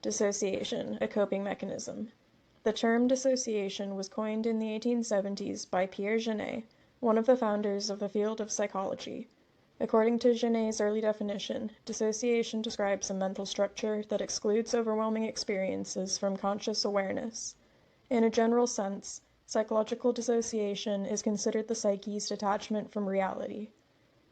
Dissociation, a coping mechanism. The term dissociation was coined in the 1870s by Pierre Janet, one of the founders of the field of psychology. According to Janet's early definition, dissociation describes a mental structure that excludes overwhelming experiences from conscious awareness. In a general sense, psychological dissociation is considered the psyche's detachment from reality.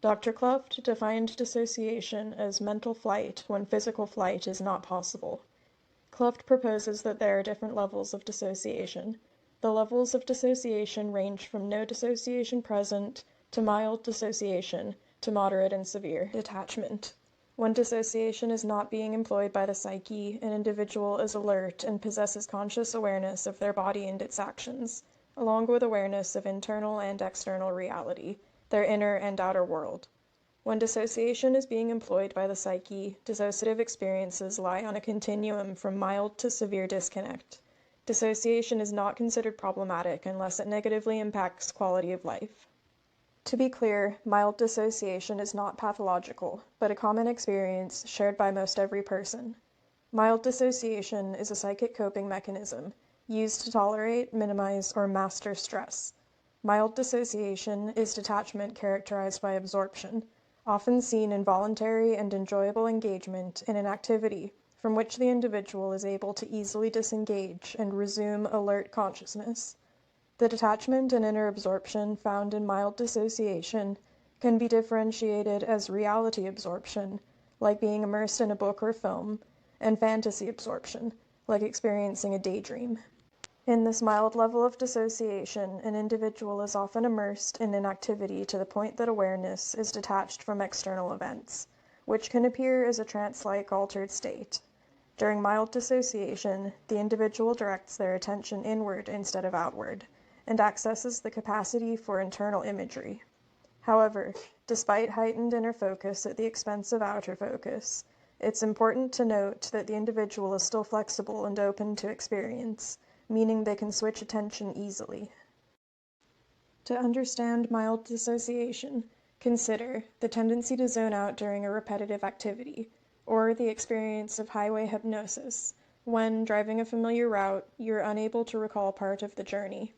Dr. Kluft defined dissociation as mental flight when physical flight is not possible. Kluft proposes that there are different levels of dissociation. The levels of dissociation range from no dissociation present to mild dissociation to moderate and severe detachment. When dissociation is not being employed by the psyche, an individual is alert and possesses conscious awareness of their body and its actions, along with awareness of internal and external reality, their inner and outer world. When dissociation is being employed by the psyche, dissociative experiences lie on a continuum from mild to severe disconnect. Dissociation is not considered problematic unless it negatively impacts quality of life. To be clear, mild dissociation is not pathological, but a common experience shared by most every person. Mild dissociation is a psychic coping mechanism used to tolerate, minimize, or master stress. Mild dissociation is detachment characterized by absorption, often seen in voluntary and enjoyable engagement in an activity from which the individual is able to easily disengage and resume alert consciousness. The detachment and inner absorption found in mild dissociation can be differentiated as reality absorption, like being immersed in a book or film, and fantasy absorption, like experiencing a daydream. In this mild level of dissociation, an individual is often immersed in an activity to the point that awareness is detached from external events, which can appear as a trance-like altered state. During mild dissociation, the individual directs their attention inward instead of outward, and accesses the capacity for internal imagery. However, despite heightened inner focus at the expense of outer focus, it's important to note that the individual is still flexible and open to experience, meaning they can switch attention easily. To understand mild dissociation, consider the tendency to zone out during a repetitive activity, or the experience of highway hypnosis, when, driving a familiar route, you're unable to recall part of the journey.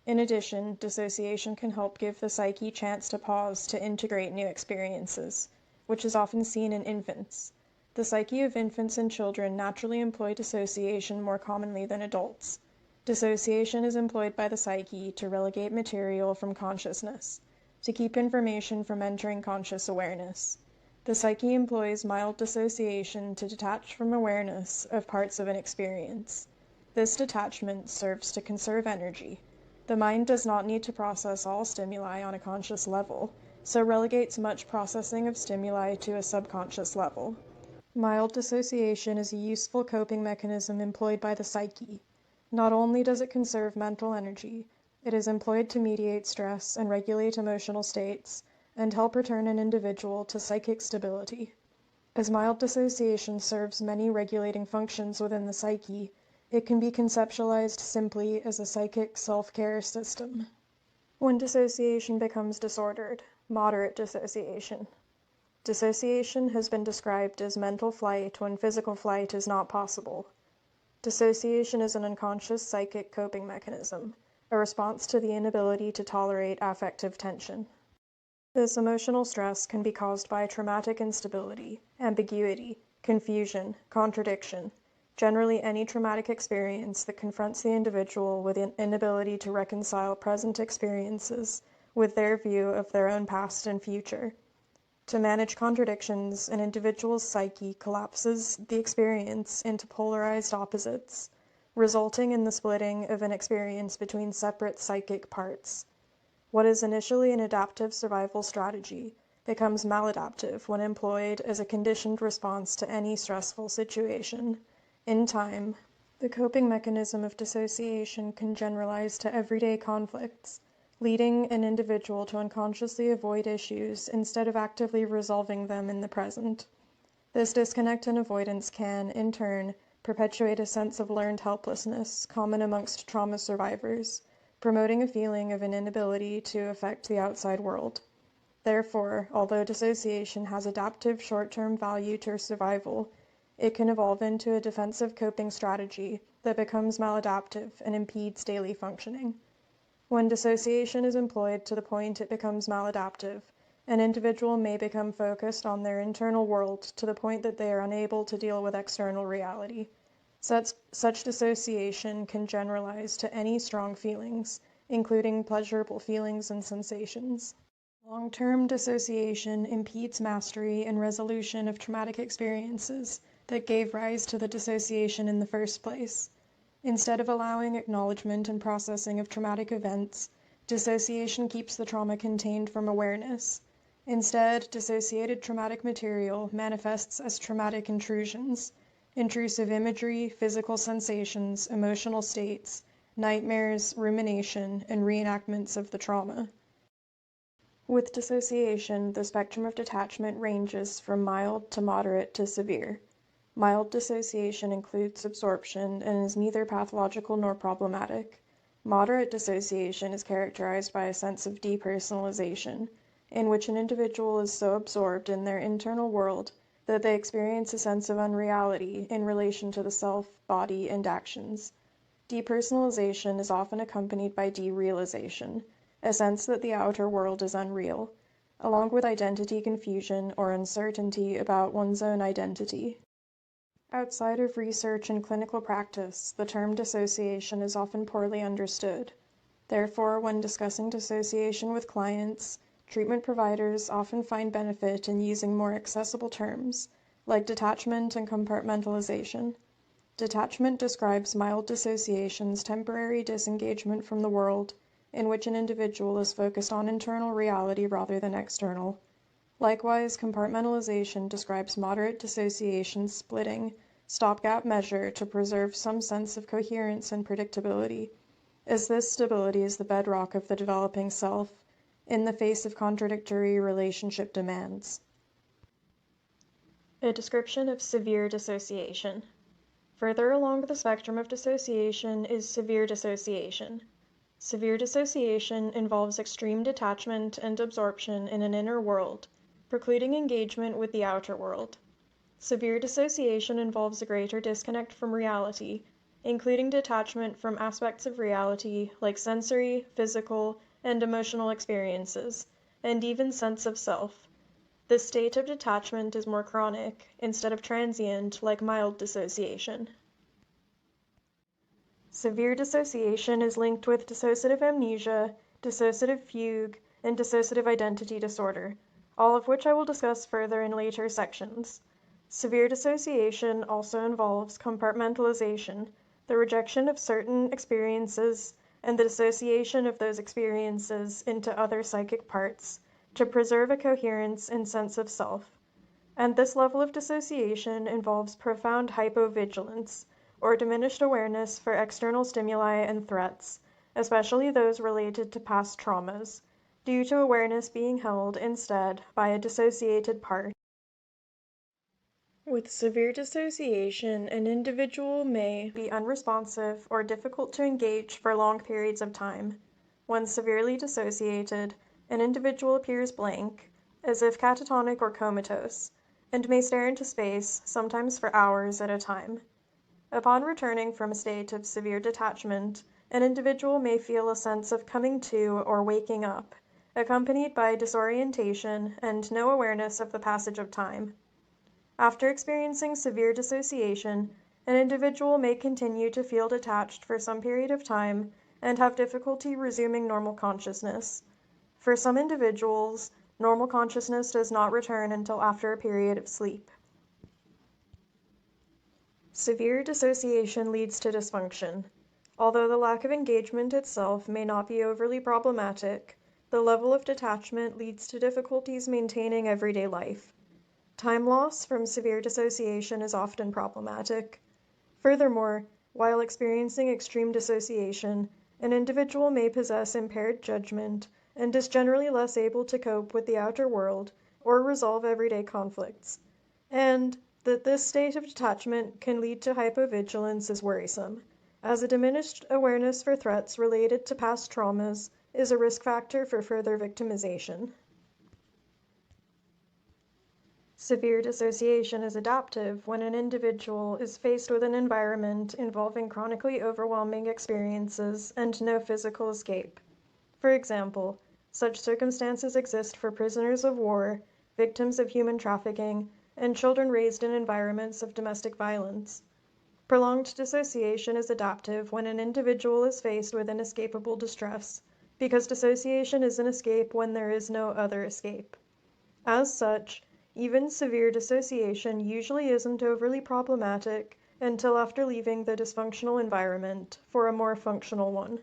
In addition, dissociation can help give the psyche chance to pause to integrate new experiences, which is often seen in infants. The psyche of infants and children naturally employ dissociation more commonly than adults. Dissociation is employed by the psyche to relegate material from consciousness, to keep information from entering conscious awareness. The psyche employs mild dissociation to detach from awareness of parts of an experience. This detachment serves to conserve energy. The mind does not need to process all stimuli on a conscious level, so relegates much processing of stimuli to a subconscious level. Mild dissociation is a useful coping mechanism employed by the psyche. Not only does it conserve mental energy, it is employed to mediate stress and regulate emotional states, and help return an individual to psychic stability. As mild dissociation serves many regulating functions within the psyche, it can be conceptualized simply as a psychic self-care system. When dissociation becomes disordered, moderate dissociation. Dissociation has been described as mental flight when physical flight is not possible. Dissociation is an unconscious psychic coping mechanism, a response to the inability to tolerate affective tension. This emotional stress can be caused by traumatic instability, ambiguity, confusion, contradiction, generally any traumatic experience that confronts the individual with an inability to reconcile present experiences with their view of their own past and future. To manage contradictions, an individual's psyche collapses the experience into polarized opposites, resulting in the splitting of an experience between separate psychic parts. What is initially an adaptive survival strategy becomes maladaptive when employed as a conditioned response to any stressful situation. In time, the coping mechanism of dissociation can generalize to everyday conflicts, leading an individual to unconsciously avoid issues instead of actively resolving them in the present. This disconnect and avoidance can, in turn, perpetuate a sense of learned helplessness common amongst trauma survivors, promoting a feeling of an inability to affect the outside world. Therefore, although dissociation has adaptive short-term value to survival, it can evolve into a defensive coping strategy that becomes maladaptive and impedes daily functioning. When dissociation is employed to the point it becomes maladaptive, an individual may become focused on their internal world to the point that they are unable to deal with external reality. Such dissociation can generalize to any strong feelings, including pleasurable feelings and sensations. Long-term dissociation impedes mastery and resolution of traumatic experiences that gave rise to the dissociation in the first place. Instead of allowing acknowledgement and processing of traumatic events, dissociation keeps the trauma contained from awareness. Instead, dissociated traumatic material manifests as traumatic intrusions, intrusive imagery, physical sensations, emotional states, nightmares, rumination, and reenactments of the trauma. With dissociation, the spectrum of detachment ranges from mild to moderate to severe. Mild dissociation includes absorption and is neither pathological nor problematic. Moderate dissociation is characterized by a sense of depersonalization, in which an individual is so absorbed in their internal world that they experience a sense of unreality in relation to the self, body, and actions. Depersonalization is often accompanied by derealization, a sense that the outer world is unreal, along with identity confusion or uncertainty about one's own identity. Outside of research and clinical practice, the term dissociation is often poorly understood. Therefore, when discussing dissociation with clients, treatment providers often find benefit in using more accessible terms, like detachment and compartmentalization. Detachment describes mild dissociation's temporary disengagement from the world, in which an individual is focused on internal reality rather than external. Likewise, compartmentalization describes moderate dissociation's splitting, stopgap measure to preserve some sense of coherence and predictability, as this stability is the bedrock of the developing self in the face of contradictory relationship demands. A description of severe dissociation. Further along the spectrum of dissociation is severe dissociation. Severe dissociation involves extreme detachment and absorption in an inner world, precluding engagement with the outer world. Severe dissociation involves a greater disconnect from reality, including detachment from aspects of reality like sensory, physical, and emotional experiences, and even sense of self. This state of detachment is more chronic, instead of transient like mild dissociation. Severe dissociation is linked with dissociative amnesia, dissociative fugue, and dissociative identity disorder, all of which I will discuss further in later sections. Severe dissociation also involves compartmentalization, the rejection of certain experiences, and the dissociation of those experiences into other psychic parts to preserve a coherence and sense of self. And this level of dissociation involves profound hypovigilance, or diminished awareness for external stimuli and threats, especially those related to past traumas, due to awareness being held instead by a dissociated part. With severe dissociation, an individual may be unresponsive or difficult to engage for long periods of time. When severely dissociated, an individual appears blank, as if catatonic or comatose, and may stare into space, sometimes for hours at a time. Upon returning from a state of severe detachment, an individual may feel a sense of coming to or waking up, accompanied by disorientation and no awareness of the passage of time. After experiencing severe dissociation, an individual may continue to feel detached for some period of time and have difficulty resuming normal consciousness. For some individuals, normal consciousness does not return until after a period of sleep. Severe dissociation leads to dysfunction. Although the lack of engagement itself may not be overly problematic, the level of detachment leads to difficulties maintaining everyday life. Time loss from severe dissociation is often problematic. Furthermore, while experiencing extreme dissociation, an individual may possess impaired judgment and is generally less able to cope with the outer world or resolve everyday conflicts, and that this state of detachment can lead to hypovigilance is worrisome, as a diminished awareness for threats related to past traumas is a risk factor for further victimization. Severe dissociation is adaptive when an individual is faced with an environment involving chronically overwhelming experiences and no physical escape. For example, such circumstances exist for prisoners of war, victims of human trafficking, and children raised in environments of domestic violence. Prolonged dissociation is adaptive when an individual is faced with inescapable distress, because dissociation is an escape when there is no other escape. As such, even severe dissociation usually isn't overly problematic until after leaving the dysfunctional environment for a more functional one.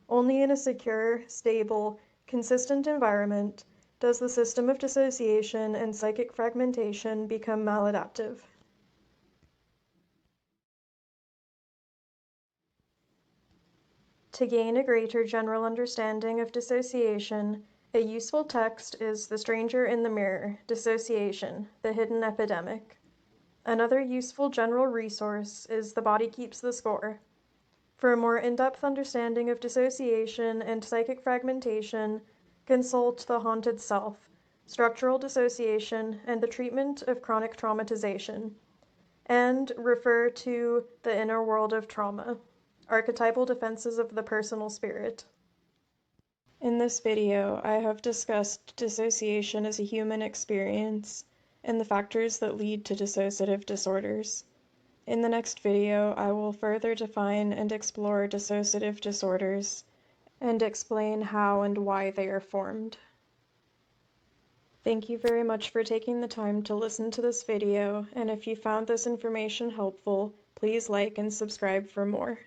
Only in a secure, stable, consistent environment does the system of dissociation and psychic fragmentation become maladaptive. To gain a greater general understanding of dissociation, a useful text is The Stranger in the Mirror, Dissociation, the Hidden Epidemic. Another useful general resource is The Body Keeps the Score. For a more in-depth understanding of dissociation and psychic fragmentation, consult The Haunted Self, Structural Dissociation, and the Treatment of Chronic Traumatization, and refer to The Inner World of Trauma, Archetypal Defenses of the Personal Spirit. In this video, I have discussed dissociation as a human experience and the factors that lead to dissociative disorders. In the next video, I will further define and explore dissociative disorders and explain how and why they are formed. Thank you very much for taking the time to listen to this video, and if you found this information helpful, please like and subscribe for more.